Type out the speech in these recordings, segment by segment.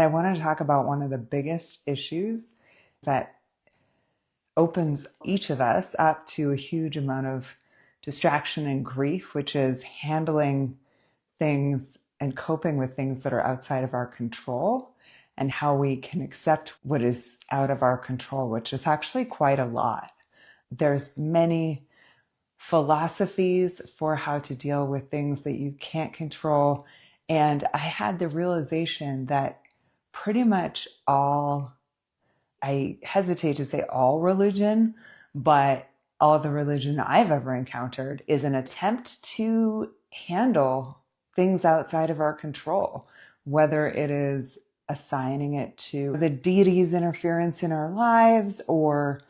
I want to talk about one of the biggest issues that opens each of us up to a huge amount of distraction and grief, which is handling things and coping with things that are outside of our control, and how we can accept what is out of our control, which is actually quite a lot. There's many philosophies for how to deal with things that you can't control. And I had the realization that pretty much all, I hesitate to say all religion, but all the religion I've ever encountered is an attempt to handle things outside of our control, whether it is assigning it to the deity's interference in our lives, or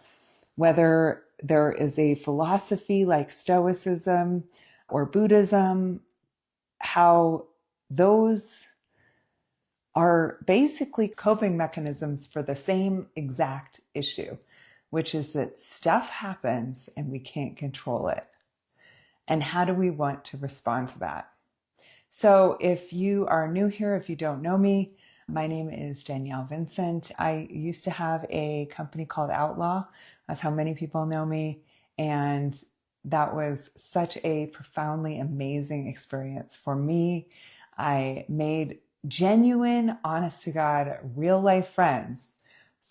whether there is a philosophy like Stoicism or Buddhism, how those are basically coping mechanisms for the same exact issue, which is that stuff happens and we can't control it. And how do we want to respond to that? So if you are new here, if you don't know me, my name is Danielle Vincent. I used to have a company called Outlaw. That's how many people know me. And that was such a profoundly amazing experience for me. I made genuine, honest to God, real life friends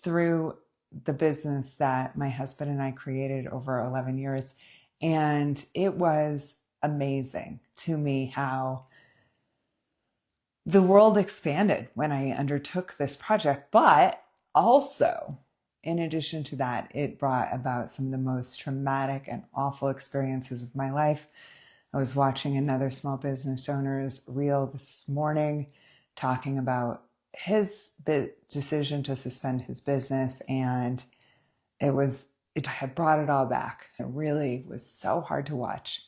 through the business that my husband and I created over 11 years. And it was amazing to me how the world expanded when I undertook this project. But also, in addition to that, it brought about some of the most traumatic and awful experiences of my life. I was watching another small business owner's reel this morning talking about his decision to suspend his business, and it had brought it all back. It really was so hard to watch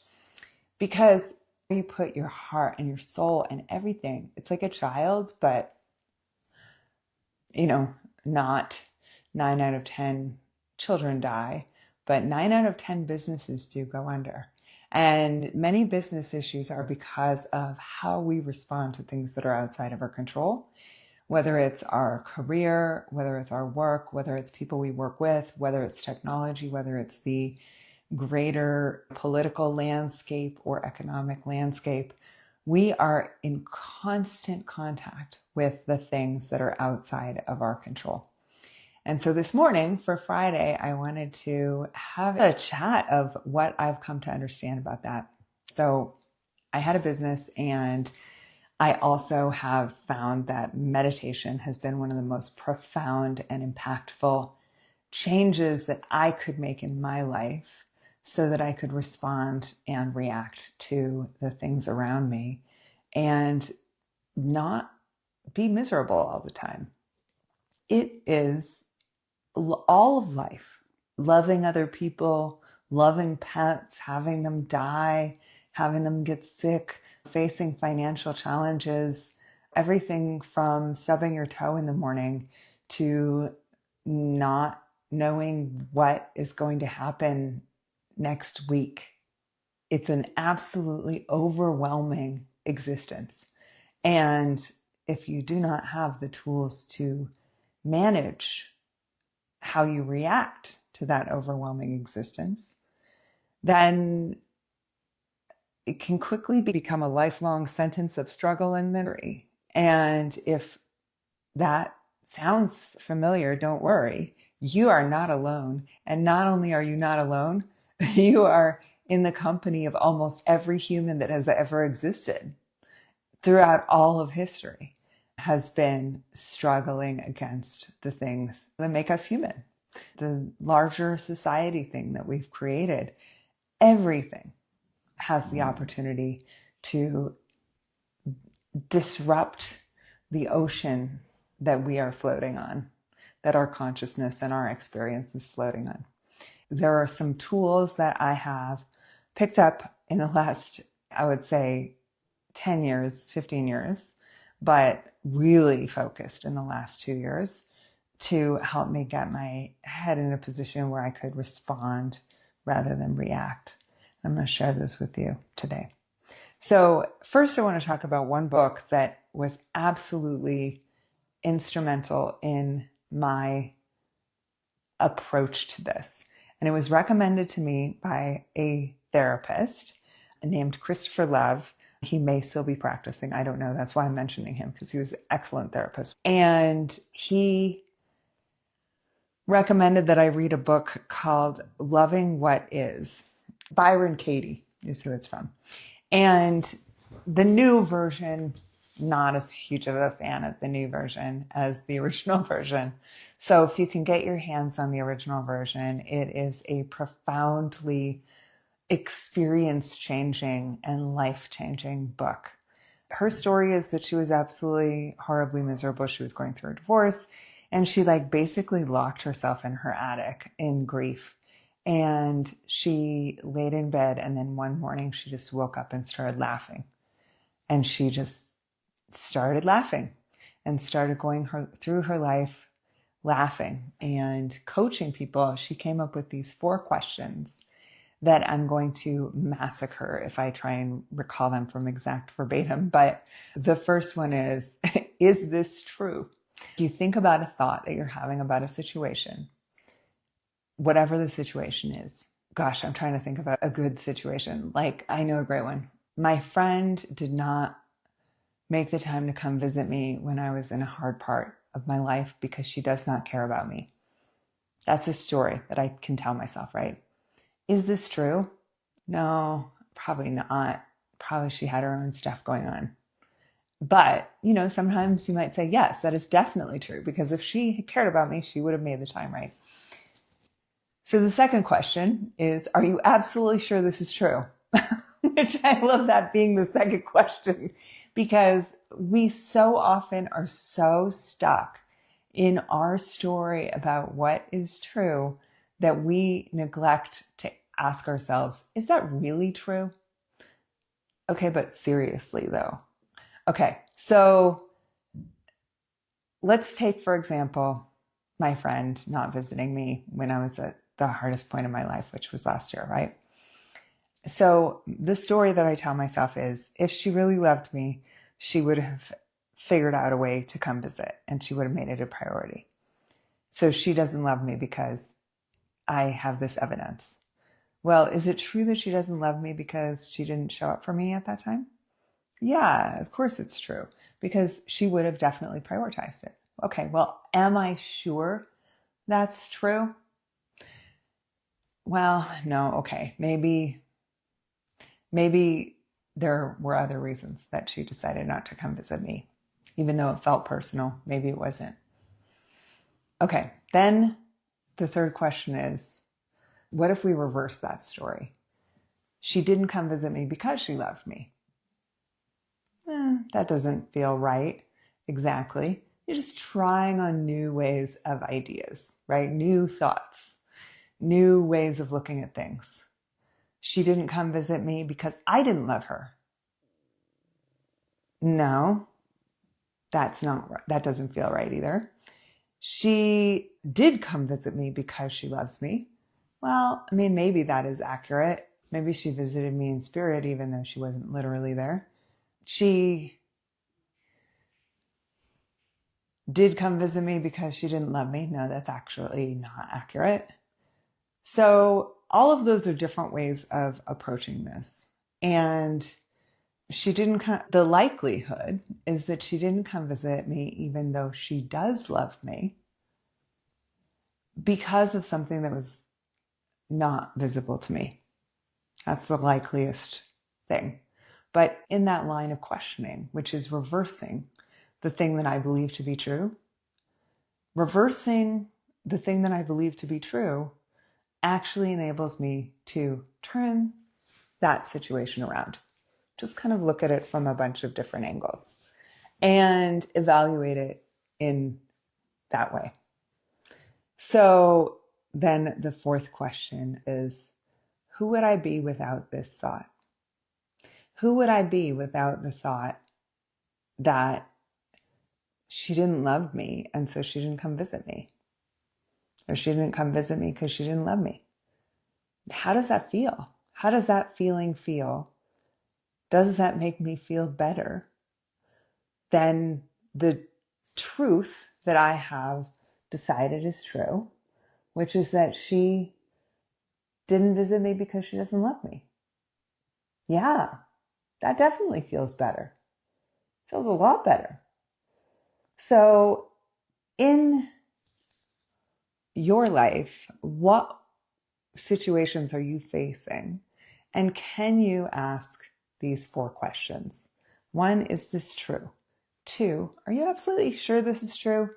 because you put your heart and your soul and everything. It's like a child, but not 9 out of 10 children die, but 9 out of 10 businesses do go under. And many business issues are because of how we respond to things that are outside of our control, whether it's our career, whether it's our work, whether it's people we work with, whether it's technology, whether it's the greater political landscape or economic landscape. We are in constant contact with the things that are outside of our control. And so this morning for Friday, I wanted to have a chat of what I've come to understand about that. So I had a business, and I also have found that meditation has been one of the most profound and impactful changes that I could make in my life so that I could respond and react to the things around me and not be miserable all the time. It is all of life, loving other people, loving pets, having them die, having them get sick, facing financial challenges, everything from stubbing your toe in the morning to not knowing what is going to happen next week. It's an absolutely overwhelming existence. And if you do not have the tools to manage how you react to that overwhelming existence, then it can quickly become a lifelong sentence of struggle and misery. And if that sounds familiar, don't worry. You are not alone. And not only are you not alone, you are in the company of almost every human that has ever existed throughout all of history has been struggling against the things that make us human. The larger society thing that we've created, everything has the opportunity to disrupt the ocean that we are floating on, that our consciousness and our experience is floating on. There are some tools that I have picked up in the last, I would say, 10 years, 15 years, but really focused in the last 2 years to help me get my head in a position where I could respond rather than react. I'm going to share this with you today. So first I want to talk about one book that was absolutely instrumental in my approach to this. And it was recommended to me by a therapist named Christopher Love. He may still be practicing. I don't know. That's why I'm mentioning him, because he was an excellent therapist. And he recommended that I read a book called Loving What Is. Byron Katie is who it's from. And the new version, not as huge of a fan of the new version as the original version. So if you can get your hands on the original version, it is a profoundly experience-changing and life-changing book. Her story is that she was absolutely horribly miserable. She was going through a divorce, and she basically locked herself in her attic in grief. And she laid in bed, and then one morning she just woke up and started laughing. And she just started laughing and started going through her life laughing and coaching people. She came up with these 4 questions that I'm going to massacre if I try and recall them from exact verbatim. But the first one is this true? If you think about a thought that you're having about a situation, whatever the situation is, gosh, I'm trying to think about a good situation. I know a great one. My friend did not make the time to come visit me when I was in a hard part of my life because she does not care about me. That's a story that I can tell myself, right? Is this true? No, probably not. Probably she had her own stuff going on. But, sometimes you might say, yes, that is definitely true, because if she cared about me, she would have made the time, right? So the second question is, are you absolutely sure this is true? Which I love that being the second question, because we so often are so stuck in our story about what is true that we neglect to ask ourselves, is that really true? Okay, but seriously though. Okay, so let's take, for example, my friend not visiting me when I was at the hardest point in my life, which was last year, right? So the story that I tell myself is, if she really loved me, she would have figured out a way to come visit, and she would have made it a priority. So she doesn't love me because I have this evidence. Well, is it true that she doesn't love me because she didn't show up for me at that time? Yeah, of course it's true, because she would have definitely prioritized it. Okay, well, am I sure that's true? Well, no, okay. Maybe there were other reasons that she decided not to come visit me, even though it felt personal. Maybe it wasn't. Okay, then the third question is, what if we reverse that story? She didn't come visit me because she loved me. That doesn't feel right exactly. You're just trying on new ways of ideas, right? New thoughts, new ways of looking at things. She didn't come visit me because I didn't love her. No, that doesn't feel right either. She did come visit me because she loves me. Well, maybe that is accurate. Maybe she visited me in spirit, even though she wasn't literally there. She did come visit me because she didn't love me. No, that's actually not accurate. So all of those are different ways of approaching this. And the likelihood is that she didn't come visit me even though she does love me, because of something that was not visible to me. That's the likeliest thing. But in that line of questioning, which is reversing the thing that I believe to be true, reversing the thing that I believe to be true actually enables me to turn that situation around. Just kind of look at it from a bunch of different angles and evaluate it in that way. So then the fourth question is, who would I be without this thought? Who would I be without the thought that she didn't love me and so she didn't come visit me? Or she didn't come visit me because she didn't love me? How does that feel? How does that feeling feel? Does that make me feel better than the truth that I have decided is true, which is that she didn't visit me because she doesn't love me. Yeah, that definitely feels better. Feels a lot better. So in your life, what situations are you facing? And can you ask these 4 questions? 1, is this true? 2, are you absolutely sure this is true?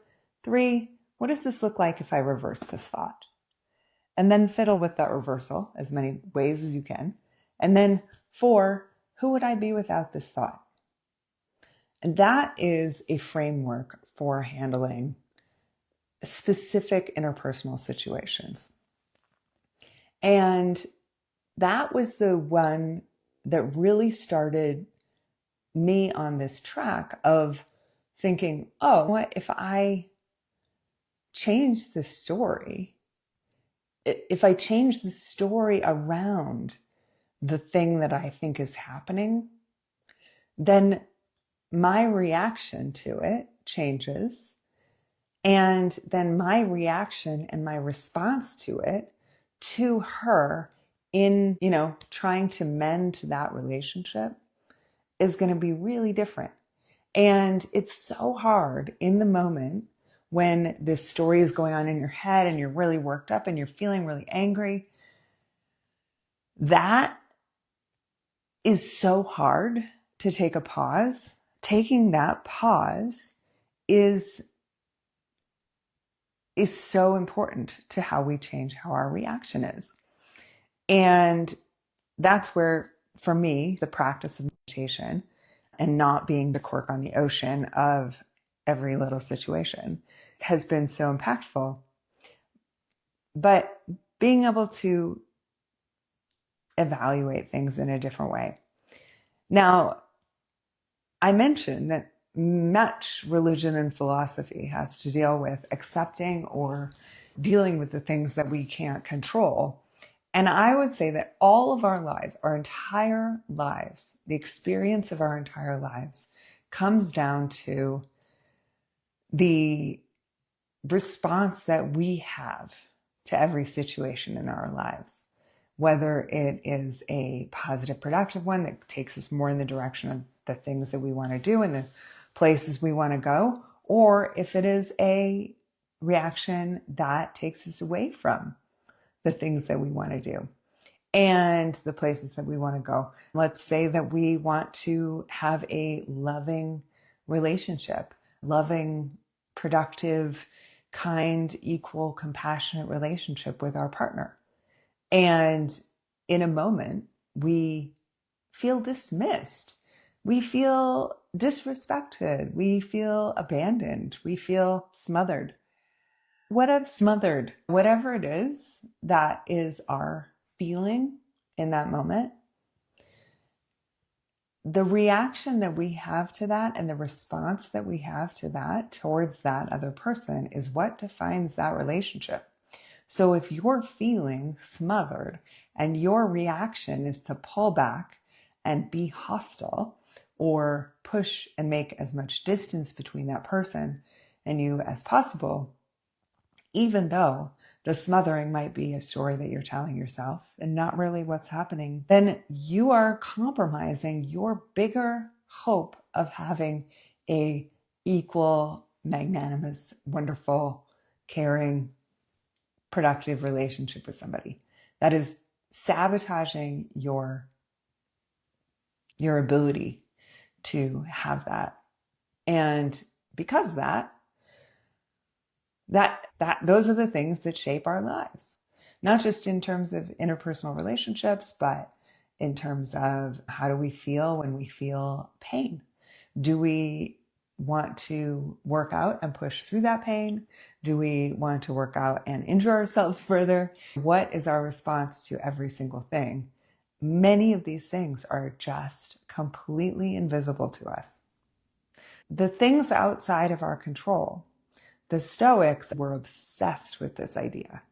3, what does this look like if I reverse this thought? And then fiddle with that reversal as many ways as you can. And then 4, who would I be without this thought? And that is a framework for handling specific interpersonal situations. And that was the one that really started me on this track of thinking, oh, what if I change the story? If I change the story around the thing that I think is happening, then my reaction to it changes. And then my reaction and my response to it, to her in, trying to mend that relationship is going to be really different. And it's so hard in the moment when this story is going on in your head and you're really worked up and you're feeling really angry. That is so hard to take a pause. Taking that pause is so important to how we change how our reaction is. And that's where, for me, the practice of meditation and not being the cork on the ocean of every little situation has been so impactful. But being able to evaluate things in a different way. Now, I mentioned that much religion and philosophy has to deal with accepting or dealing with the things that we can't control. And I would say that all of our lives, our entire lives, the experience of our entire lives comes down to the response that we have to every situation in our lives, whether it is a positive, productive one that takes us more in the direction of the things that we want to do and the places we want to go, or if it is a reaction that takes us away from the things that we want to do and the places that we want to go. Let's say that we want to have a loving relationship, loving, productive, kind, equal, compassionate relationship with our partner. And in a moment, we feel dismissed. We feel disrespected. We feel abandoned. We feel smothered. Whatever it is that is our feeling in that moment, the reaction that we have to that and the response that we have to that towards that other person is what defines that relationship. So if you're feeling smothered and your reaction is to pull back and be hostile or push and make as much distance between that person and you as possible, even though the smothering might be a story that you're telling yourself and not really what's happening, then you are compromising your bigger hope of having a equal, magnanimous, wonderful, caring, productive relationship with somebody. That is sabotaging your ability to have that. And because of that those are the things that shape our lives, not just in terms of interpersonal relationships, but in terms of how do we feel when we feel pain? Do we want to work out and push through that pain? Do we want to work out and injure ourselves further? What is our response to every single thing? Many of these things are just completely invisible to us. The things outside of our control, the Stoics were obsessed with this idea.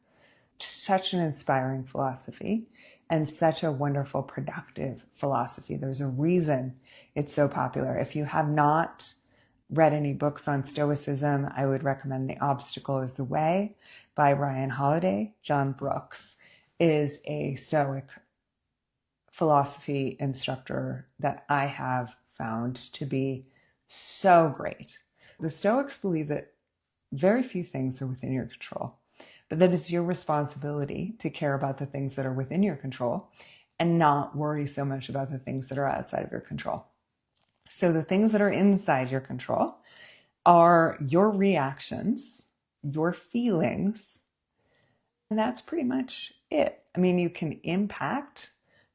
Such an inspiring philosophy and such a wonderful, productive philosophy. There's a reason it's so popular. If you have not read any books on Stoicism, I would recommend The Obstacle is the Way by Ryan Holiday. John Brooks is a Stoic philosophy instructor that I have found to be so great. The Stoics believe that very few things are within your control, but that it's your responsibility to care about the things that are within your control and not worry so much about the things that are outside of your control. So the things that are inside your control are your reactions, your feelings, and that's pretty much it. I mean, you can impact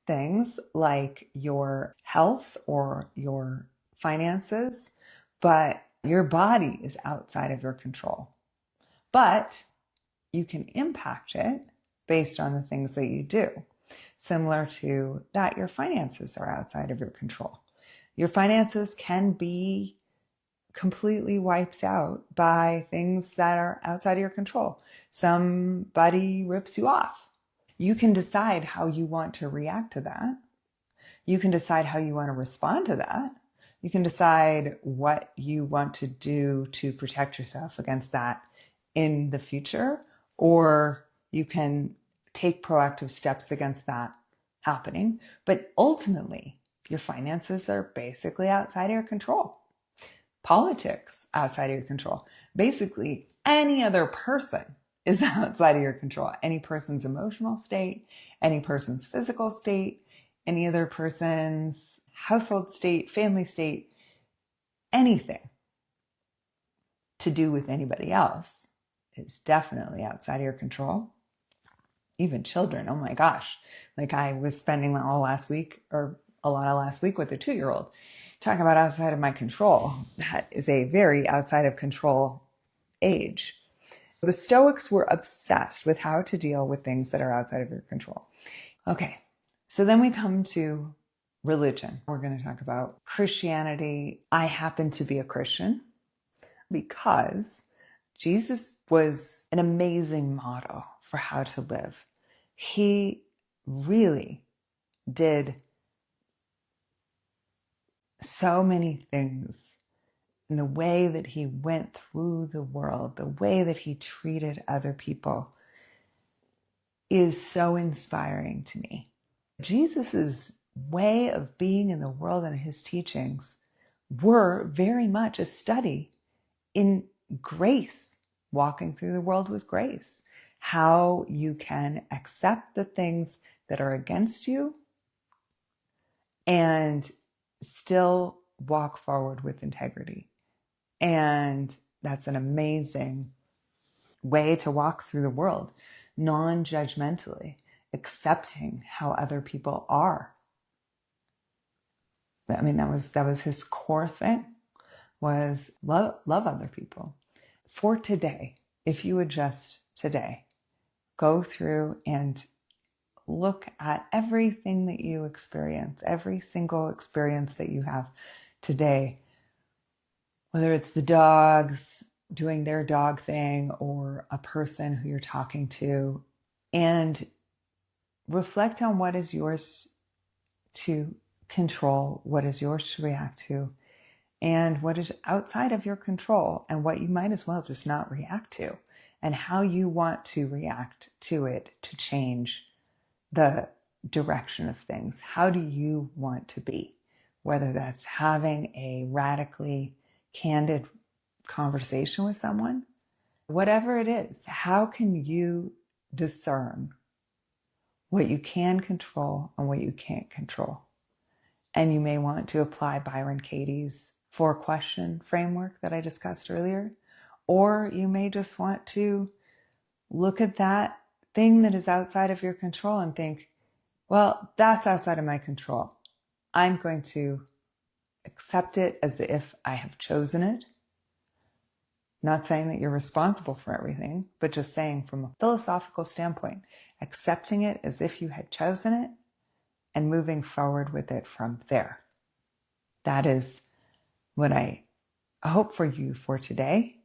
things like your health or your finances, but your body is outside of your control. But you can impact it based on the things that you do. Similar to that, your finances are outside of your control. Your finances can be completely wiped out by things that are outside of your control. Somebody rips you off. You can decide how you want to react to that. You can decide how you want to respond to that. You can decide what you want to do to protect yourself against that in the future, or you can take proactive steps against that happening. But ultimately, your finances are basically outside of your control. Politics outside of your control. Basically, any other person is outside of your control. Any person's emotional state, any person's physical state, any other person's household state, family state, anything to do with anybody else is definitely outside of your control. Even children, oh my gosh. Like I was spending all last week, or a lot of last week, with a 2-year-old. Talking about outside of my control. That is a very outside of control age. The Stoics were obsessed with how to deal with things that are outside of your control. Okay, so then we come to religion. We're going to talk about Christianity. I happen to be a Christian because Jesus was an amazing model for how to live. He really did so many things in the way that he went through the world, the way that he treated other people is so inspiring to me. Jesus's way of being in the world and his teachings were very much a study in grace, walking through the world with grace, how you can accept the things that are against you and still walk forward with integrity. And that's an amazing way to walk through the world, non-judgmentally, accepting how other people are. I mean, that was his core thing, was love other people. For today, if you would just today go through and look at everything that you experience, every single experience that you have today, whether it's the dogs doing their dog thing or a person who you're talking to, and reflect on what is yours to control, what is yours to react to, and what is outside of your control, and what you might as well just not react to, and how you want to react to it to change the direction of things. How do you want to be? Whether that's having a radically candid conversation with someone, whatever it is, how can you discern what you can control and what you can't control? And you may want to apply Byron Katie's 4-question framework that I discussed earlier, or you may just want to look at that thing that is outside of your control and think, well, that's outside of my control. I'm going to accept it as if I have chosen it. Not saying that you're responsible for everything, but just saying from a philosophical standpoint, accepting it as if you had chosen it and moving forward with it from there. That is what I hope for you for today.